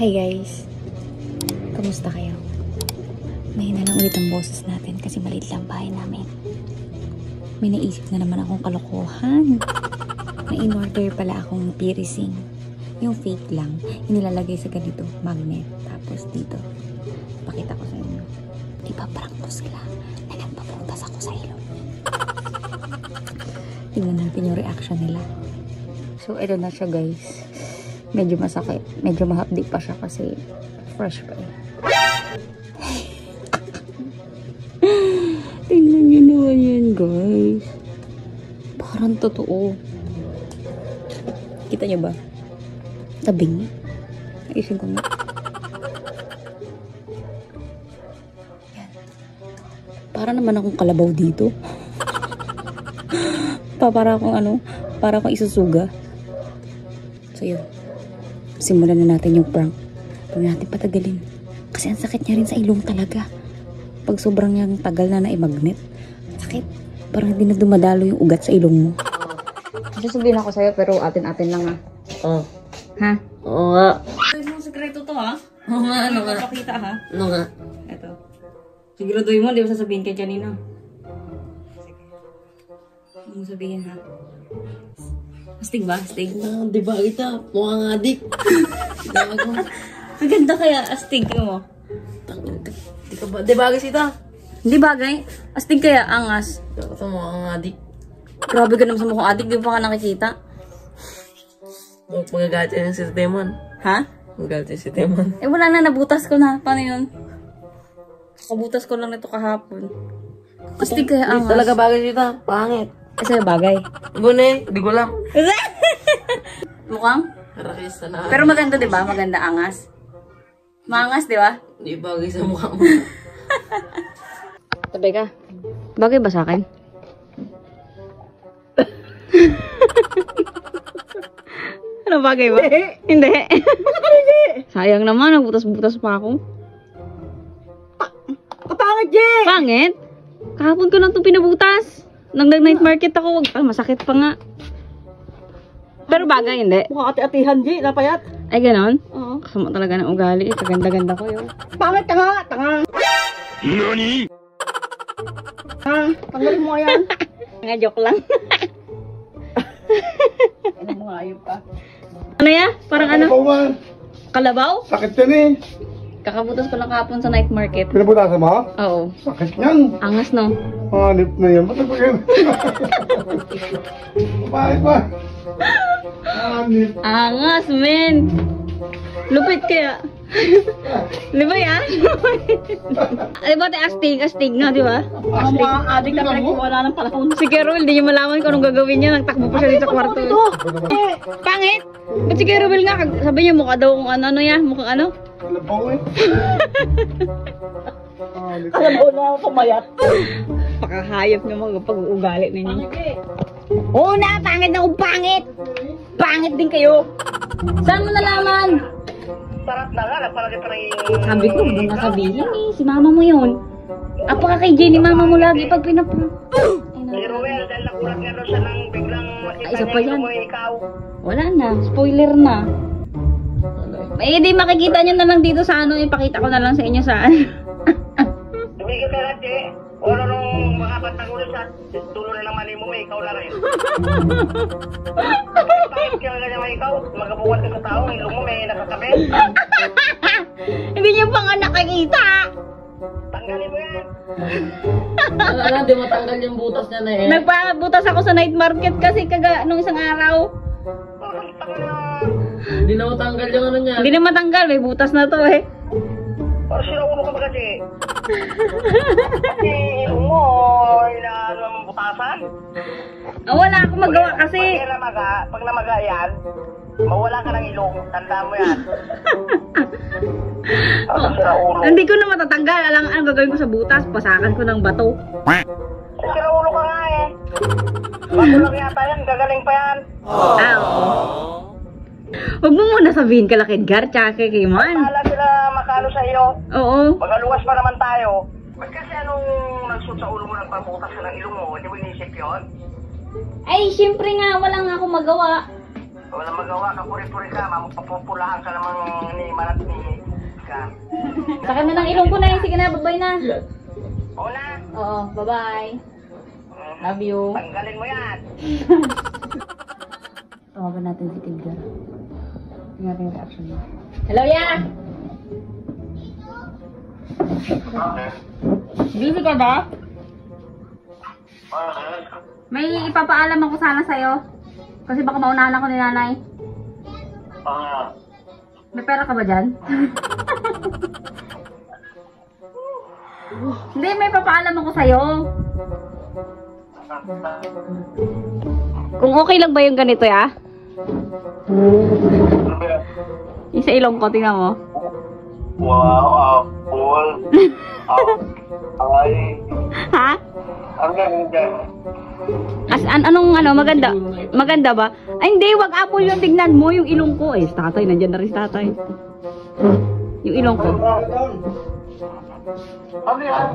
Hi guys! Kamusta kayo? Mahina lang ulit ang boses natin kasi maliit lang bahay namin. May naisip na naman akong kalokohan. May in-order pala akong piercing. Yung fake lang, inilalagay sa ganito, magnet. Tapos dito, pakita ko sa inyo. Ipaprank ko sila na nagpapuntas ako sa ilong. Tingnan natin yung reaction nila. So, ito na siya guys. Medyo masakit. Medyo mahapdi pa siya kasi fresh pa eh. Tingnan nyo naman yan guys. Parang totoo. Kita nyo ba? Tabing. Ayusin ko nga. Yan. Para naman akong kalabaw dito. Para akong ano, para akong isusuga. So yun. Simulan na natin yung prank. Huwag natin patagalin. Kasi ang sakit niya rin sa ilong talaga. Pag sobrang yung tagal na na-magnet. Sakit. Parang hindi na dumadalo yung ugat sa ilong mo. Susubihin ako sa'yo pero atin-atin lang ha. Oh. Ha? Oo nga. Ito yung sekreto to ha? Oo nga, ano nga. Papakita ha? Ano nga? Ito. Siguraduhin mo, di mo sasabihin kay Janina. Hindi mo sabihin ha? Astig ba? Astig? Di ba kita? Mukhang adik. Maganda kaya astig mo. Di ka ba? Di ba kita? Hindi bagay. Astig kaya angas. Ito mukhang adik. Grabe ka naman sa mukhang adik. Di mo pa ka nakikita. Magagalit yan si Temon. Ha? Magagalit si Temon. Eh wala na. Nabutas ko na. Paano yun? Kabutas ko lang nito kahapon. Astig kaya Di angas. talaga bagay kita. Pangit. Kasi bagay. Bune, di ko lang. Mukhang? Harakis na. Pero maganda, di ba? Maganda angas. Maangas, di ba? Di bagay sa mukha mo. Tabi ka. Bagay ba sa akin? Ano bagay ba? Hindi. Sayang naman, nagbutas-butas pa ako. Kapangit, Jay! Pangit? Kahapon ko lang itong pinabutas. Nang nag-night market ako, masakit pa nga. Pero bagay, hindi. Mukha ati-atihan, Jay. Napayat. Ay, ganon? Oo. Kasama talaga ng ugali. Kaganda-ganda ko yun. Pangit, tanga! Tanga! NANI?! Tanggalin mo yan. Nga, joke lang. Ano mo ayop ka? Ano ya? Parang ano? Kalabaw? Sakit yan eh. Kakabutas ko lang kahapon sa night market. Pinabutasan mo? Oo. Sakit yan. Angas, no? Hanip na yan. Ba't ba yan? Bakit ba? Hanip. Angas, men! Lupit kaya. Di ba yan? Di ba, astig na, di ba? Ang mga adik na talaga wala ng panahon. Si Carol, hindi niya malaman kung anong gagawin niya. Nagtakbo pa siya dito sa kwarto. Pangit! Ba't si Carol nga, sabi niya mukha daw kung ano yan, mukhang ano? Kalabaw eh. Hanip. Alam mo na pumayat. Pakahayop niyo mga pag-uugali ninyo. Oo na, pangit na kung pangit! Pangit din kayo! Saan mo nalaman? Sarap na nga, napalagi pa rin. Sabi ko, huwag mo sabihin eh. Si mama mo yun. Apa ka kay Jenny, mama mo lagi pag pinaprank. Si Ruel, dahil nakulat nga daw siya ng biglang makita isa pa niya yan. mo ikaw. Wala na, spoiler na. Eh di makikita nyo na lang dito sa ano, ipakita ko na lang sa inyo saan. Tumigil ka lang, Jay. Wala nung mga patagulo sa dulo na ng mali mo, may ikaw na rin. Bakit kaya ganyan may ikaw? Magabuwan ka sa tao, ilong mo may nakatabi. Hindi nyo pa nga nakikita. Tanggalin mo yan. Alam, di matanggal yung butas niya na eh. Nagpabutas ako sa night market kasi nung isang araw. Parang tanga na. Hindi na matanggal yung ano niya. Hindi na matanggal, may butas na to eh. Parang sinaulo ka ba kasi? Kasi ilong mo, inaano ang butasan. Ah, wala akong magawa kasi. Pag namaga yan, mawala ka ng ilong. Tandaan mo yan. Parang sinaulo. Hindi ko na matatanggal. Alam ang gagawin ko sa butas, pasakan ko ng bato. Sinaulo ka nga eh. Bago lang yata yan, gagaling pa yan. Ah, oo. Huwag mo muna sabihin kala Edgar, tsaka kay Kiman. Bahala sila makano sa iyo. Oo. Magaluwas pa naman tayo. Ba't kasi anong nagsuot sa ulo mo ng pambutas ka ng ilong mo? Hindi mo inisip yun? Ay, syempre nga, wala nga akong magawa. Wala magawa ka, puri-puri ka, mamapupulahan ka namang ni Manat ni Saka na ng ilong ko na. Sige na, bye-bye na. Una, Oo, bye-bye. Love you. tanggalin mo yan. Tawagan natin si Tigger. Tingnan natin yung reaction niya. Hello, Ya! Busy ka ba? May ipapaalam ako sana sa'yo. Kasi baka maunahan ako ni nanay. May pera ka ba dyan? Hindi, may papaalam ako sa'yo. Kung okay lang ba yung ganito, ya? Yung sa ilong ko, tingnan mo. Wow, apple. Ay, Ha? ang ganda. Anong maganda? Maganda ba? Ay, hindi, wag apple yung tignan mo, yung ilong ko. Eh, si tatay, nandyan na rin si tatay. Yung ilong ko. Ano yan?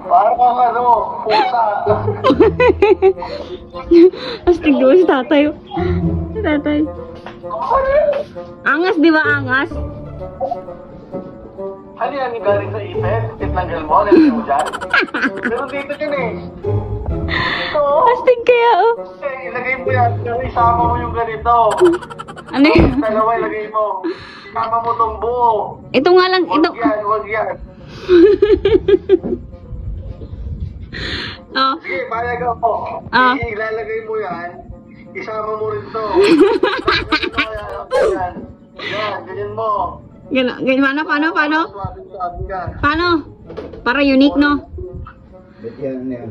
Parang ano, pusa. Astig doon si tatay. Si tatay. Angas, di ba angas? Ano yan, galing sa ipet? Titanggal mo, nalagay mo dyan? Pero dito yun eh. Ito, Astig kaya, oh. ilagay mo yan. Pero isama mo yung ganito. Ano yun? Dalawa ilagay mo. Isama mo tong buo. Ito nga lang, ito. Wag yan. Oh. Sige, payag ako. Ah. Ilalagay mo yan. Isama mo rin to. Yan, ganyan mo. Paano? Swabe ka. Paano? Para unique, no? Yan, yan.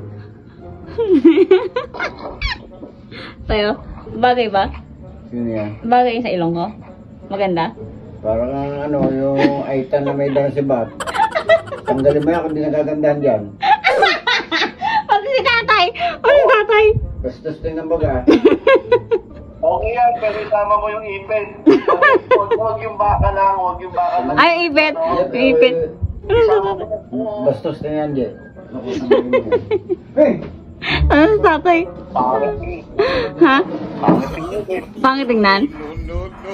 Tayo, bagay ba? Sino yan? Bagay sa ilong ko? Maganda? Parang ano, yung aitan na may dala si Bat. Tanggalin mo yan kung di nagagandahan dyan. Pati si tatay! Pati si tatay! Bastos din ng baga. Okay yan, pero isama mo yung ipin. Huwag yung baka lang, huwag yung baka lang. Ay, ipit! Ipit! Isama mo yung buo. Bastos din yan dyan. Hey! Ano si tatay? Pangit. Ha? Pangit. Pangit tingnan?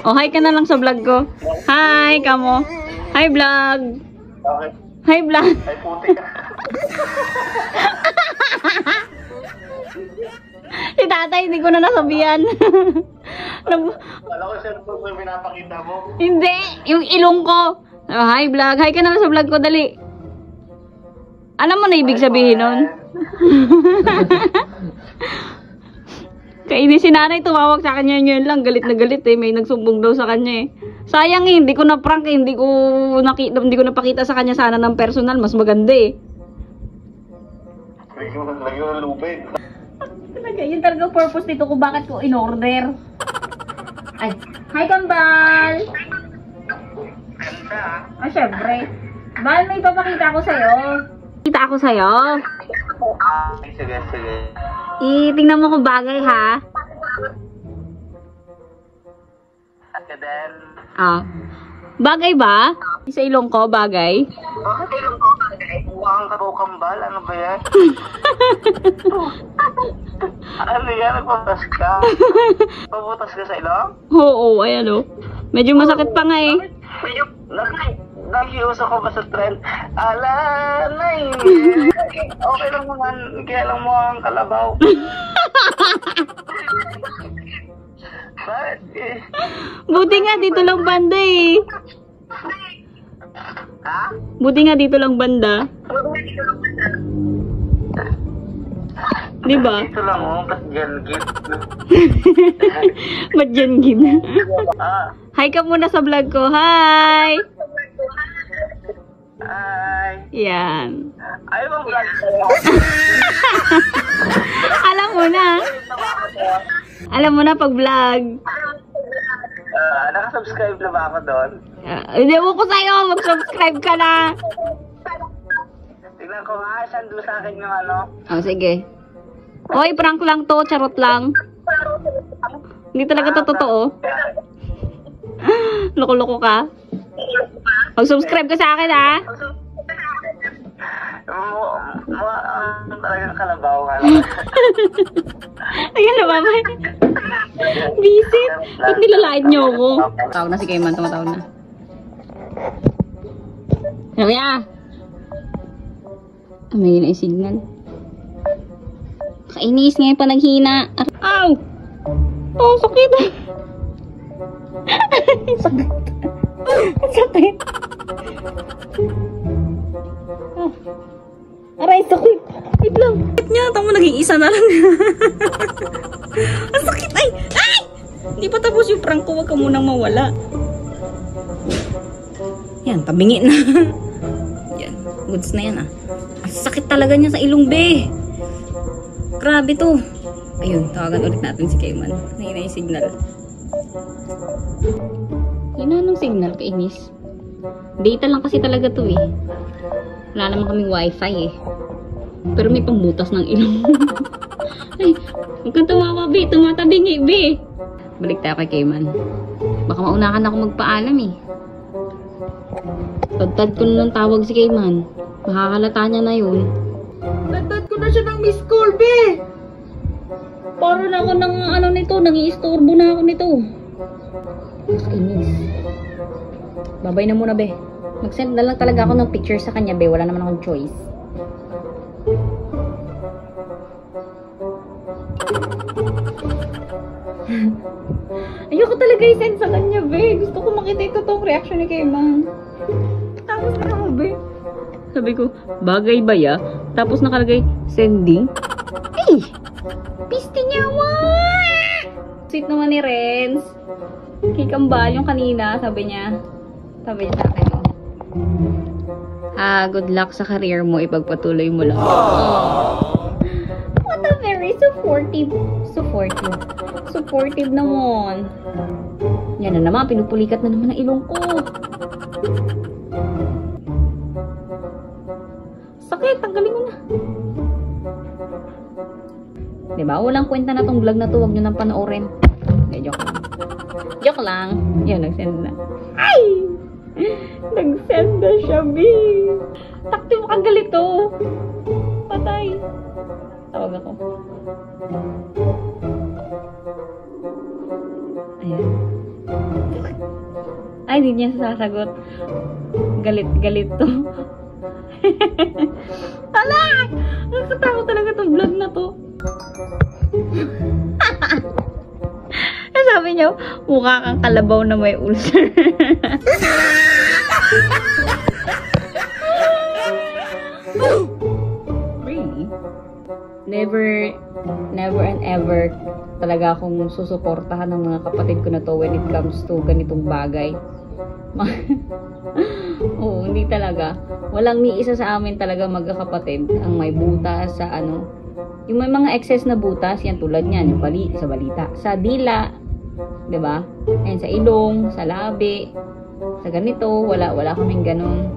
Oh, hi ka na lang sa vlog ko. Hi, kamo. Hi, vlog. Bakit? Hi, vlog. Ay, puti ka. Si tatay, hindi ko na nasabihan. Alam ko siya yung pinapakita mo. Hindi, yung ilong ko. Oh, hi, vlog. Hi ka na lang sa vlog ko, dali. Alam mo na ibig sabihin nun? Kainis si nanay, tumawag sa kanya yun lang. Galit na galit eh. May nagsumbong daw sa kanya eh. Sayang eh, hindi ko na prank eh. Hindi ko napakita sa kanya sana ng personal. Mas maganda eh. Lagi yung lubid. Talaga, yun talaga purpose nito kung bakit ko in-order. Ay, hi Kambal! Ganda ah. Ah, syempre. Bal, may papakita ako sa'yo. Kita ako sa'yo. Sige, sige. Tingnan mo kung bagay ha. At then, Ah. Bagay ba? Sa ilong ko, bagay? bakit ilong ko? Mukhang karukambal, ano ba yan? Ano yan, nagpabutas ka? Pabutas ka sa ilong? Oo, ayan o. Medyo masakit pa nga eh. Nakiuso ko ba sa trend? Ala, nay. Okay lang naman, kaya lang mo ang kalabaw. Bakit eh? Buti nga dito lang banda eh. Ha? Buti nga dito lang banda. Di ba? Ito lang oh, ba't yan gift? Ba't dyan gina? Ah, Hi ka muna sa vlog ko. Hi! ay. Yan. Ay, mo vlog sa'yo. Alam mo na. Alam mo na pag vlog. Nakasubscribe na ba ako doon? Hindi mo ko sa'yo. Mag-subscribe ka na. Tignan ko nga, send mo sa akin yung ano. Oh, sige. Oy, prank lang to. Charot lang. Hindi talaga to totoo. Loko-loko ka. Mag-subscribe ka sa akin, ha? Talagang kalabaw ka. Ayan na, babay. Visit! Ba't nilalait niyo ako? Tawag na si Kayman, tumatawag na. Kuya! May na yung signal. Kainis ngayon pa naghina. Ow! Oh, sakit! Sakit. Sakit. Ah. Aray, sakit. Wait lang. Sakit niya. Tama, naging isa na lang. Ang sakit. Ay! Ay! Hindi pa tapos yung prank ko. Huwag ka munang mawala. Yan, tabingi na. Yan. Goods na yan ah. Ang sakit talaga niya sa ilong, be. Grabe to. Ayun, tawagan ulit natin si Kayman. Nahina yung signal. Yun anong signal, kainis? Data lang kasi talaga to eh. Wala naman kaming wifi eh. Pero may pambutas ng ilong. Ay, huwag kang tumawa, be. Tumatabingi, be. Balik tayo kay Kayman. Baka maunakan ako magpaalam eh. Tagtad ko na ng tawag si Kayman. Makakalata niya na yun. Tagtad ko na siya ng miss call, be! Para na ako ng ano nito, nag-iistorbo na ako nito. Nakainis. Babay na muna, be. Mag-send na lang talaga ako ng picture sa kanya, be. Wala naman akong choice. Ayoko talaga i-send sa kanya, be. Gusto ko makita yung totoong reaction ni Kayman. Tapos na ako, be. Sabi ko, bagay ba ya? Tapos nakalagay, sending. Ay! Piste niya, sweet naman ni Renz. Kay Kambal yung kanina, sabi niya sa akin. Good luck sa career mo, ipagpatuloy mo lang. Oh. What a very supportive naman. Yan na naman, pinupulikat na naman ang ilong ko. Sakit, tanggalin ko na. Diba? Walang kwenta na tong vlog na to. Huwag nyo nang panoorin. Hindi, joke lang. Joke lang. Yan, nag-send na. Ay! Nag-send na siya, B. Takti mo kang galito. Patay. Tawag ako. Ayan. Ay, hindi niya sasagot. Galit to. Ala! Nakakatakot talaga tong vlog na to. Sabi niya, mukha kang kalabaw na may ulcer. Really? Never and ever talaga akong susuportahan ng mga kapatid ko na to when it comes to ganitong bagay. Oo, hindi talaga. Walang ni isa sa amin talaga magkakapatid ang may butas sa ano. Yung may mga excess na butas, yan tulad niyan, yung sa balita, sa dila, 'di ba? And sa ilong, sa labi, sa ganito, wala kaming ganun.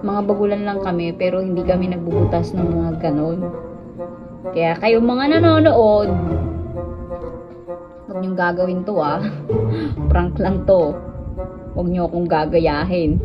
Mga bagulan lang kami, pero hindi kami nagbubutas ng mga ganun. Kaya kayo mga nanonood, huwag niyong gagawin to ah. Prank lang to. Huwag niyo akong gagayahin.